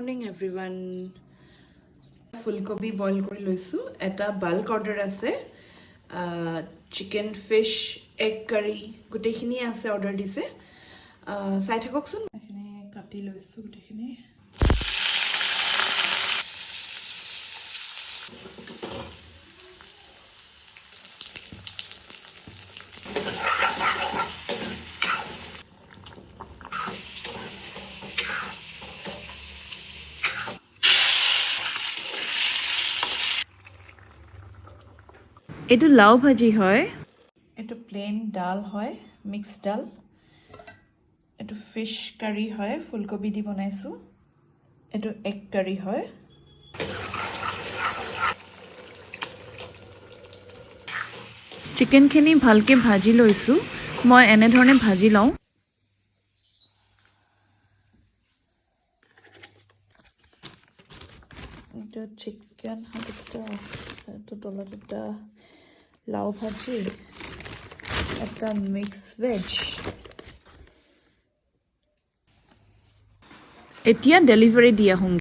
morning everyone. ফুলকবি boil কৰি লৈছো এটা বাল্ক অৰ্ডাৰ আছে চিকেন ফিশ এগ কাৰি গুটেখিনি আছে অৰ্ডাৰ দিছে চাই থাককচোন এখিনি কাটি লৈছো গুটেখিনি এটো লাউ ভাজি হয় এটো প্লেন ডাল হয় মিক্স ডাল এটো ফিশ কারি হয় ফুলকবি দি বনাইছো এটো এগ কারি হয় চিকেনখিনি ভালকে ভাজি লৈছো মই এনে ধৰণে ভাজি লওঁ এটা চিকেন হাতটা এটো তলত এটা লাউ ভাজি এটা মিক্স ভেজ এতিয়া ডেলিভাৰী দিয়া হম